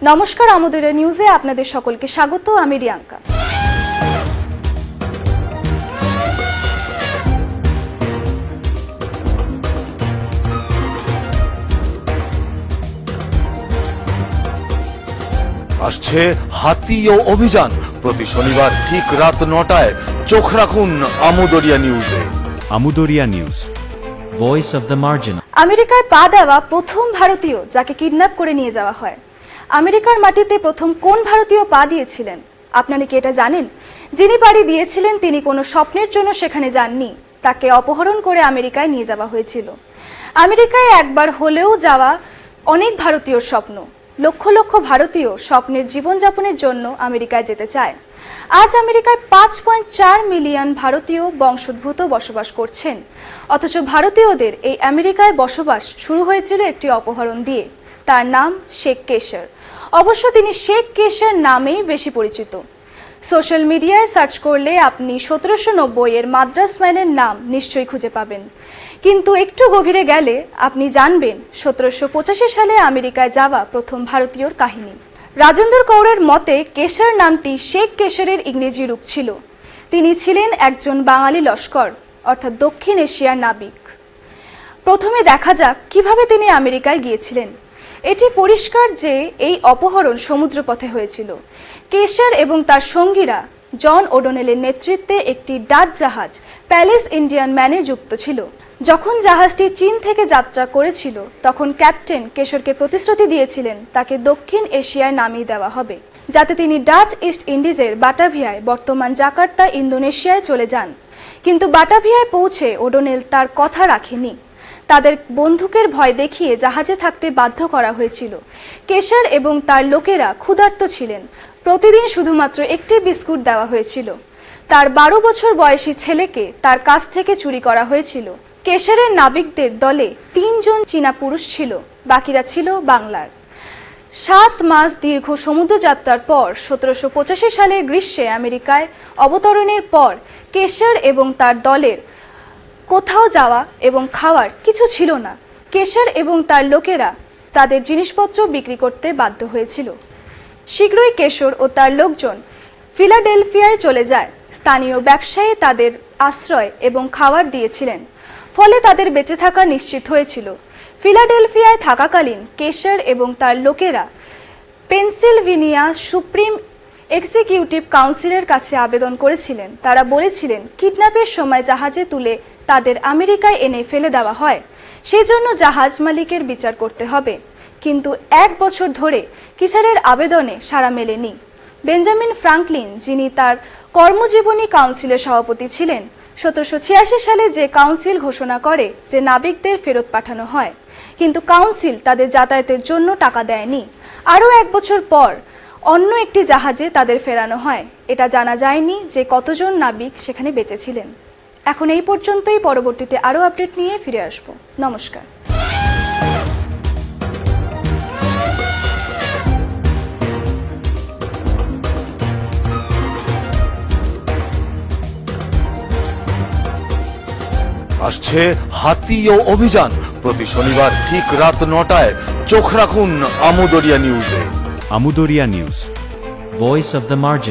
নমস্কার, আমোদরিয়া নিউজে আপনাদের সকলকে স্বাগত। আমি রিয়াঙ্কা। আসছে হাতি ও অভিযান। প্রতি শনিবার ঠিক রাত ৯টায় চোখ রাখুন আমোদরিয়া নিউজে। Amodariya news, voice of the margin. আমেরিকায় পা দেওয়া প্রথম ভারতীয় যাকে কিডন্যাপ করে নিয়ে যাওয়া হয়। আমেরিকার মাটিতে প্রথম কোন ভারতীয় পা দিয়েছিলেন? আপনারা কি এটা জানেন? যিনি পাড়ি দিয়েছিলেন তিনি কোনো স্বপ্নের জন্য সেখানে যাননি, তাকে অপহরণ করে আমেরিকায় নিয়ে যাওয়া হয়েছিল। আমেরিকায় একবার হলেও যাওয়া অনেক ভারতীয়র স্বপ্ন। লক্ষ লক্ষ ভারতীয় স্বপ্নের জীবনযাপনের জন্য আমেরিকায় যেতে চায়। আজ আমেরিকায় ৫.৪ মিলিয়ন ভারতীয় বংশোদ্ভূত বসবাস করছেন। অথচ ভারতীয়দের এই আমেরিকায় বসবাস শুরু হয়েছিল একটি অপহরণ দিয়ে। তার নাম শেখ কেশর। অবশ্য তিনি শেখ কেশর নামেই বেশি পরিচিত। সোশ্যাল মিডিয়ায় সার্চ করলে আপনি ১৭৯০ এর মাদ্রাস ম্যানের নাম নিশ্চয়ই খুঁজে পাবেন। কিন্তু একটু গভীরে গেলে আপনি জানবেন ১৭৮৫ সালে আমেরিকায় যাওয়া প্রথম ভারতীয়র কাহিনী। রাজেন্দ্র কৌরের মতে কেশর নামটি শেখ কেশরের ইংরেজি রূপ ছিল। তিনি ছিলেন একজন বাঙালি লস্কর অর্থাৎ দক্ষিণ এশিয়ার নাবিক। প্রথমে দেখা যাক কিভাবে তিনি আমেরিকায় গিয়েছিলেন। এটি পরিষ্কার যে এই অপহরণ সমুদ্রপথে হয়েছিল। কেশর এবং তার সঙ্গীরা জন ওডোনেলের নেতৃত্বে একটি ডাচ জাহাজ প্যালেস ইন্ডিয়ান ম্যানে যুক্ত ছিল। যখন জাহাজটি চীন থেকে যাত্রা করেছিল তখন ক্যাপ্টেন কেশরকে প্রতিশ্রুতি দিয়েছিলেন তাকে দক্ষিণ এশিয়ায় নামিয়ে দেওয়া হবে, যাতে তিনি ডাচ ইস্ট ইন্ডিজের বাটাভিয়ায় বর্তমান জাকার্তা ইন্দোনেশিয়ায় চলে যান। কিন্তু বাটাভিয়ায় পৌঁছে ওডোনেল তার কথা রাখেনি। তাদের বন্দুকের ভয় দেখিয়ে জাহাজে থাকতে বাধ্য করা হয়েছিল। কেশর এবং তার লোকেরা ক্ষুধার্ত ছিলেন। প্রতিদিন শুধুমাত্র একটি বিস্কুট দেওয়া হয়েছিল। তার ১২ বছর বয়সী ছেলেকে তার কাছ থেকে চুরি করা হয়েছিল। কেশরের নাবিকদের দলে ৩ জন চীনা পুরুষ ছিল, বাকিরা ছিল বাংলার। ৭ মাস দীর্ঘ সমুদ্রযাত্রার পর ১৭৮৫ সালের গ্রীষ্মে আমেরিকায় অবতরণের পর কেশর এবং তার দলের কোথাও যাওয়া এবং খাওয়ার কিছু ছিল না। কেশর এবং তার লোকেরা তাদের জিনিসপত্র বিক্রি করতে বাধ্য হয়েছিল। শীঘ্রই কেশর ও তার লোকজন ফিলাডেলফিয়ায় চলে যায়। স্থানীয় ব্যবসায়ী তাদের আশ্রয় এবং খাবার দিয়েছিলেন, ফলে তাদের বেঁচে থাকা নিশ্চিত হয়েছিল। ফিলাডেলফিয়ায় থাকাকালীন কেশর এবং তার লোকেরা পেনসিলভেনিয়া সুপ্রিম এক্সিকিউটিভ কাউন্সিলের কাছে আবেদন করেছিলেন। তারা বলেছিলেন কিডন্যাপের সময় জাহাজে তুলে তাদের আমেরিকায় এনে ফেলে দেওয়া হয়, সেই জন্য জাহাজ মালিকের বিচার করতে হবে। কিন্তু ১ বছর ধরে কেশরের আবেদনে সাড়া মেলেনি। বেঞ্জামিন ফ্রাঙ্কলিন, যিনি তার কর্মজীবনী কাউন্সিলের সভাপতি ছিলেন, ১৭৮৬ সালে যে কাউন্সিল ঘোষণা করে যে নাবিকদের ফেরত পাঠানো হয়, কিন্তু কাউন্সিল তাদের যাতায়াতের জন্য টাকা দেয়নি। আরও ১ বছর পর অন্য একটি জাহাজে তাদের ফেরানো হয়। এটা জানা যায়নি যে কতজন নাবিক সেখানে বেঁচে ছিলেন। এখন এই পর্যন্তই। পরবর্তীতে আরও আপডেট নিয়ে ফিরে আসব। নমস্কার। আসছে হাতি ও অভিযান। প্রতি শনিবার ঠিক রাত ৯টায় চোখ রাখুন আমোদরিয়া নিউজে। Amodariya news, voice of the margin.